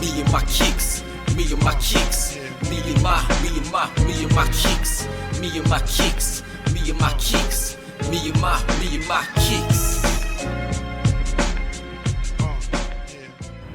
Me and my kicks, me and my kicks, me and my kicks, me and my kicks, me and my kicks, me and my kicks.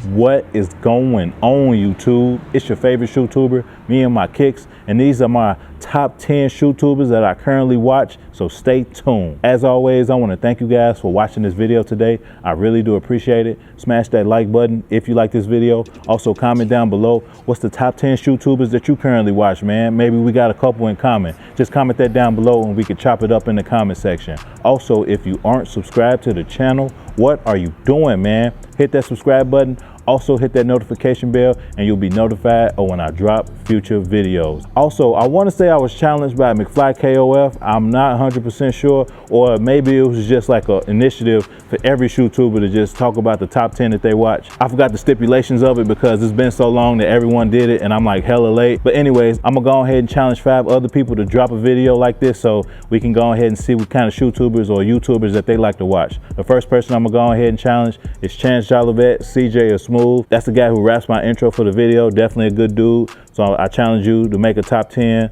What is going on, YouTube? It's your favorite Shoetuber, me and my kicks, and these are my top 10 Shoetubers that I currently watch, so stay tuned. As always, I want to thank you guys for watching this video today. I really do appreciate it. Smash that like button if you like this video. Also, comment down below what's the top 10 Shoetubers that you currently watch, man. Maybe we got a couple in common. Just comment that down below and we can chop it up in the comment section. Also, if you aren't subscribed to the channel, what are you doing, man? Hit that subscribe button. Also hit that notification bell and you'll be notified when I drop future videos. Also, I want to say I was challenged by McFly KOF. I'm not 100% sure, or maybe it was just like an initiative for every Shoetuber to just talk about the top 10 that they watch. I forgot the stipulations of it because it's been so long that everyone did it and I'm like hella late. But anyways, I'm gonna go ahead and challenge 5 other people to drop a video like this so we can go ahead and see what kind of Shoetubers or YouTubers that they like to watch. The first person I'm gonna go ahead and challenge is Chance Jolivette, CJ or Smooth. That's the guy who raps my intro for the video. Definitely a good dude. So I challenge you to make a top 10.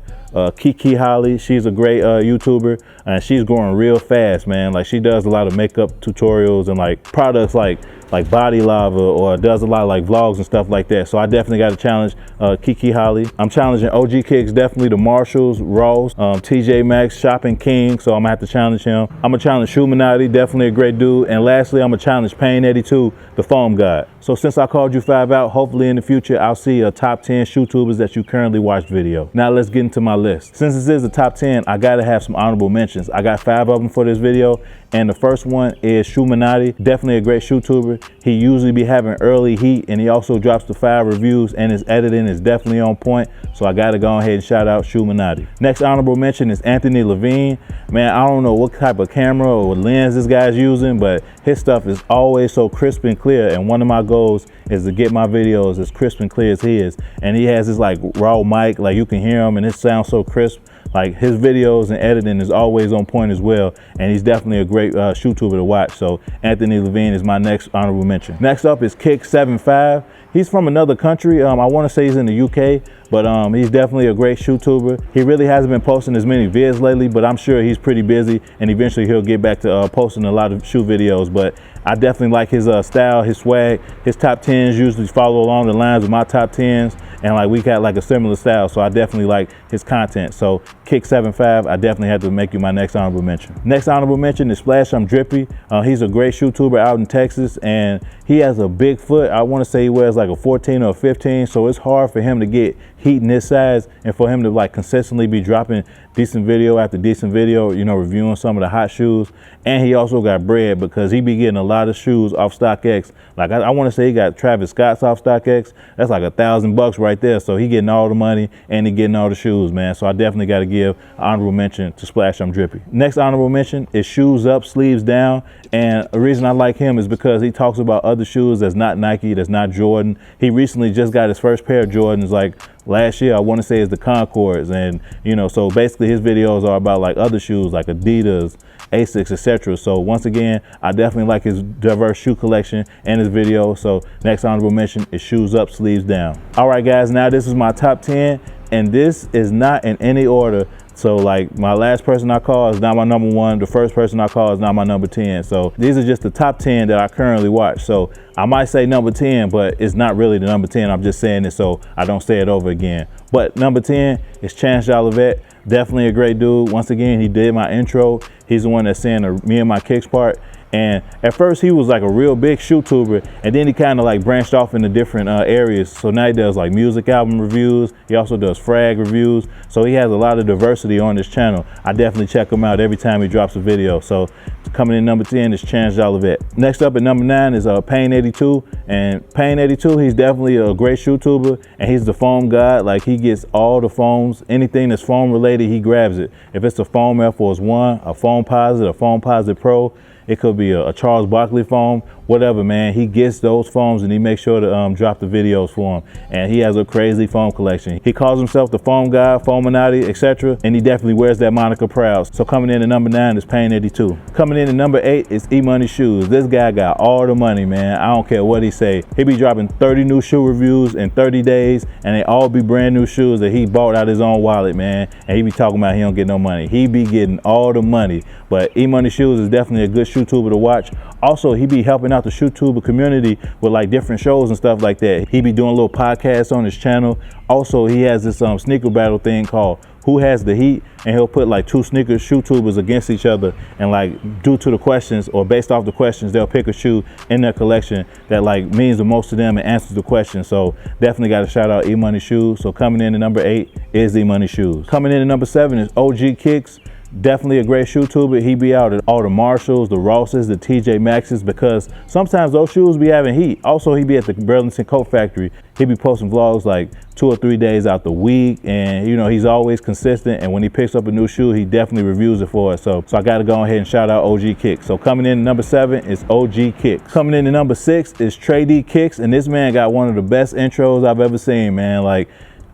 Kiki Holly, she's a great YouTuber and she's growing real fast, man. Like she does a lot of makeup tutorials and like products like Body Lava, or does a lot of like vlogs and stuff like that. So I definitely got to challenge Kiki Holly. I'm challenging OG Kicks, definitely the Marshalls, Ross, TJ Maxx, Shopping King. So I'm gonna have to challenge him. I'm gonna challenge Shu Menotti, definitely a great dude. And lastly, I'm gonna challenge Pain82, the foam god. So since I called you 5 out, hopefully in the future, I'll see a top 10 Shoetubers that you currently watch video. Now let's get into my list. Since this is the top 10, I gotta have some honorable mentions. I got 5 of them for this video. And the first one is Shu Menotti, definitely a great Shoetuber. He usually be having early heat and he also drops the 5 reviews and his editing is definitely on point. So I gotta go ahead and shout out Shu Menotti. Next honorable mention is Anthony Levine. Man, I don't know what type of camera or lens this guy's using, but his stuff is always so crisp and clear. And one of my goals is to get my videos as crisp and clear as he is. And he has this like raw mic, like you can hear him and it sounds so crisp. Like his videos and editing is always on point as well. And he's definitely a great Shoetuber to watch. So Anthony Levine is my next honorable mention. Next up is Kick75. He's from another country. I want to say he's in the UK, but he's definitely a great Shoetuber. He really hasn't been posting as many vids lately, but I'm sure he's pretty busy and eventually he'll get back to posting a lot of shoe videos. But I definitely like his style, his swag. His top 10s usually follow along the lines of my top 10s. And like we got like a similar style, so I definitely like his content. So Kick75, I definitely had to make you my next honorable mention. Next honorable mention is Splash I'm Drippy. He's a great Shoetuber out in Texas and he has a big foot. I want to say he wears like a 14 or a 15, so it's hard for him to get heat in this size and for him to like consistently be dropping decent video after decent video, you know, reviewing some of the hot shoes. And he also got bread because he be getting a lot of shoes off StockX. Like I want to say he got Travis Scott's off StockX. That's like $1,000 right there. So he getting all the money and he getting all the shoes, man. So I definitely got to give an honorable mention to Splash I'm Drippy. Next honorable mention is Shoes Up, Sleeves Down. And the reason I like him is because he talks about other shoes that's not Nike, that's not Jordan. He recently just got his first pair of Jordans like last year. I want to say it's the Concords. And you know, so basically his videos are about like other shoes like Adidas, Asics, etc. So once again, I definitely like his diverse shoe collection and his video. So next honorable mention is Shoes Up, Sleeves Down. All right guys, now this is my top 10 and this is not in any order. So like my last person I call is not my number 1. The first person I call is not my number 10. So these are just the top 10 that I currently watch. So I might say number 10, but it's not really the number 10. I'm just saying it so I don't say it over again. But number 10 is Chance Jolivette. Definitely a great dude. Once again, he did my intro. He's the one that's saying the me and my kicks part. And at first he was like a real big Shoetuber, and then he kind of like branched off into different areas. So now he does like music album reviews. He also does frag reviews. So he has a lot of diversity on this channel. I definitely check him out every time he drops a video. So coming in number 10 is Chance Jolivette. Next up at number 9 is Pain82. And Pain82, he's definitely a great Shoetuber and he's the foam god. Like he gets all the foams, anything that's foam related, he grabs it. If it's a foam Air Force One, a foam Posit, a foam Posit Pro, it could be a Charles Barkley foam, whatever, man. He gets those foams and he makes sure to drop the videos for them. And he has a crazy foam collection. He calls himself the foam guy, Shu Menotti, etc. And he definitely wears that moniker proud. So coming in at number 9 is Pain 82. Coming in at number 8 is E-Money Shoes. This guy got all the money, man. I don't care what he say. He be dropping 30 new shoe reviews in 30 days, and they all be brand new shoes that he bought out his own wallet, man. And he be talking about he don't get no money. He be getting all the money. But E-Money Shoes is definitely a good shoetuber to watch. Also, he be helping out the shoetuber community with like different shows and stuff like that. He be doing little podcasts on his channel. Also, he has this sneaker battle thing called Who Has the Heat, and he'll put like 2 sneaker shoetubers against each other, and like due to the questions or based off the questions, they'll pick a shoe in their collection that like means the most to them and answers the question. So definitely got to shout out E-Money Shoes. So coming in at number 8 is E-Money Shoes. Coming in at number 7 is OG Kicks. Definitely a great shoetuber. He be out at all the Marshalls, the Rosses, the TJ Maxxes, because sometimes those shoes be having heat. Also, he be at the Burlington Coat Factory. He be posting vlogs like 2 or 3 days out the week, and you know, he's always consistent. And when he picks up a new shoe, he definitely reviews it for us. So I got to go ahead and shout out OG Kicks. So coming in at number 7 is OG Kicks. Coming in at number 6 is Trey D Kicks, and this man got one of the best intros I've ever seen, man. Like,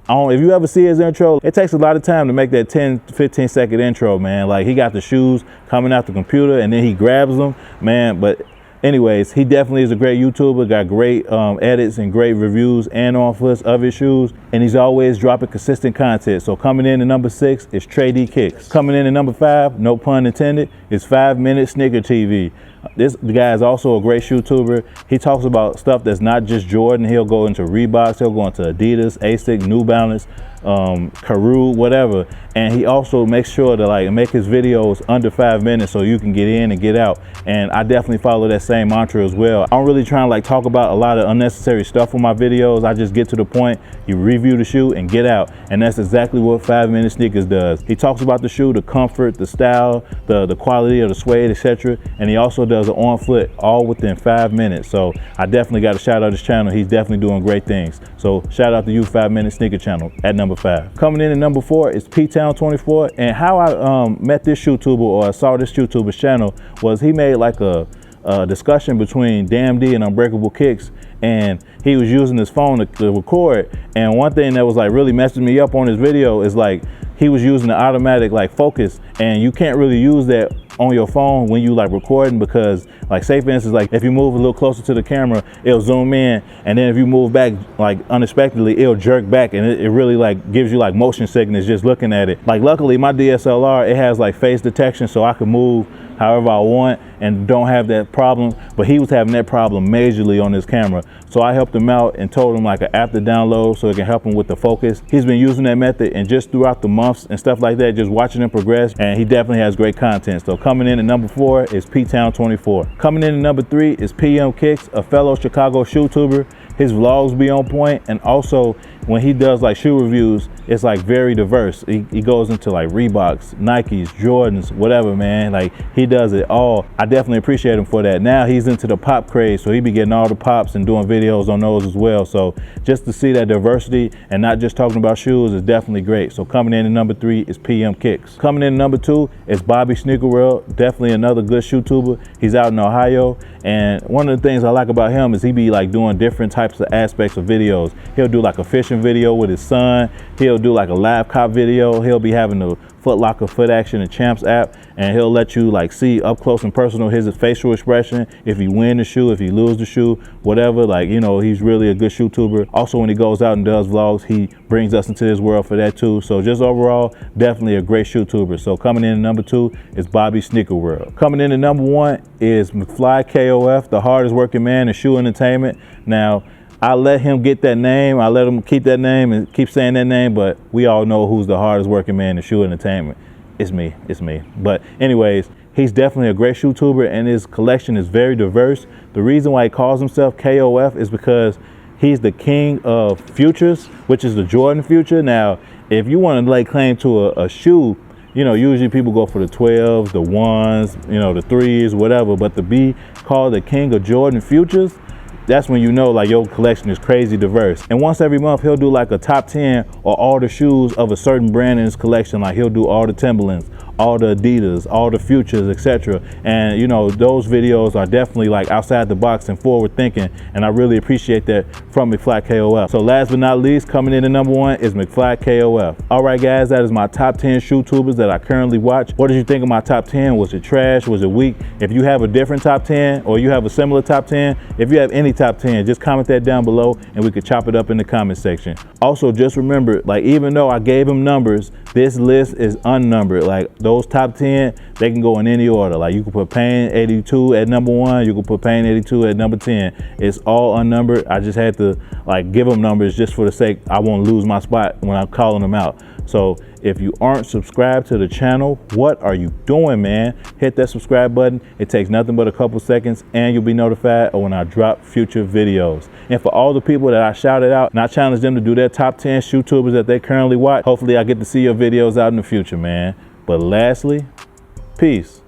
if you ever see his intro, it takes a lot of time to make that 10-15 second intro, man. Like, he got the shoes coming out the computer and then he grabs them, man. But anyways, he definitely is a great YouTuber, got great edits and great reviews and offers of his shoes, and he's always dropping consistent content. So coming in at number 6 is Trey D Kicks. Coming in at number 5, no pun intended, is 5 Minute Sneaker TV. This guy is also a great YouTuber. He talks about stuff that's not just Jordan. He'll go into Reeboks, he'll go into Adidas, Asics, New Balance, Karoo, whatever. And he also makes sure to like make his videos under 5 minutes so you can get in and get out. And I definitely follow that same mantra as well. I don't really try to like talk about a lot of unnecessary stuff on my videos. I just get to the point, you review the shoe and get out. And that's exactly what 5 Minute Sneakers does. He talks about the shoe, the comfort, the style, the quality of the suede, etc. And he also does an on foot all within 5 minutes. So I definitely got to shout out his channel. He's definitely doing great things. So shout out to you, 5 Minute Sneaker channel at number 5. Coming in at number 4 is P-Town 24. And how I met this YouTuber, or I saw this YouTuber's channel, was he made like a discussion between Damn D and Unbreakable Kicks, and he was using his phone to record. And one thing that was like really messing me up on his video is like he was using the automatic like focus, and you can't really use that on your phone when you like recording, because like, say for instance, like if you move a little closer to the camera, it'll zoom in, and then if you move back like unexpectedly, it'll jerk back, and it really like gives you like motion sickness just looking at it. Like, luckily my DSLR, it has like face detection, so I can move however I want and don't have that problem. But he was having that problem majorly on his camera, so I helped him out and told him like an app to download so it can help him with the focus. He's been using that method, and just throughout the months and stuff like that, just watching him progress, and he definitely has great content. So coming in at number 4 is P-Town 24. Coming in at number 3 is PM Kicks, a fellow Chicago shoetuber. His vlogs be on point, and also when he does like shoe reviews, it's like very diverse. He goes into like Reeboks, Nikes, Jordans, whatever, man. Like, he does it all. I definitely appreciate him for that. Now he's into the pop craze, so he be getting all the pops and doing videos on those as well. So just to see that diversity and not just talking about shoes is definitely great. So coming in at number 3 is PM Kicks. Coming in at number 2 is Bobby Sneaker World. Definitely another good shoetuber. He's out in Ohio, and one of the things I like about him is he be like doing different types of aspects of videos. He'll do like a fishing video with his son. He'll do like a live cop video. He'll be having the Foot Locker Foot Action and Champs app, and he'll let you like see up close and personal his facial expression, if he win the shoe, if he lose the shoe, whatever. Like, you know, he's really a good shoetuber. Also, when he goes out and does vlogs, he brings us into his world for that too. So just overall, definitely a great shoetuber. So coming in at number 2 is Bobby Sneaker World. Coming in at number 1 is McFly KOF, the hardest working man in shoe entertainment. Now, I let him get that name. I let him keep that name and keep saying that name, but we all know who's the hardest working man in shoe entertainment. It's me. But anyways, he's definitely a great shoetuber, and his collection is very diverse. The reason why he calls himself KOF is because he's the king of futures, which is the Jordan future. Now, if you want to lay claim to a shoe, you know, usually people go for the 12s, the 1s, you know, the 3s, whatever, but to be called the king of Jordan futures, that's when you know like your collection is crazy diverse. And once every month, he'll do like a top 10 or all the shoes of a certain brand in his collection. Like, he'll do all the Timberlands, all the Adidas, all the Futures, etc. And you know, those videos are definitely like outside the box and forward thinking, and I really appreciate that from McFly KOF. So last but not least, coming in at number 1 is McFly KOF. All right guys, that is my top 10 shoetubers that I currently watch. What did you think of my top 10? Was it trash? Was it weak? If you have a different top 10 or you have a similar top 10, if you have any top 10, just comment that down below and we could chop it up in the comment section. Also, just remember, like, even though I gave them numbers, this list is unnumbered. Like, those top 10, they can go in any order. Like, you can put Pain 82 at number 1, you can put Pain 82 at number 10. It's all unnumbered. I just had to like give them numbers just for the sake I won't lose my spot when I'm calling them out. So if you aren't subscribed to the channel, what are you doing, man? Hit that subscribe button. It takes nothing but a couple seconds and you'll be notified when I drop future videos. And for all the people that I shouted out and I challenged them to do their top 10 shoetubers that they currently watch, hopefully I get to see your videos out in the future, man. But lastly, peace.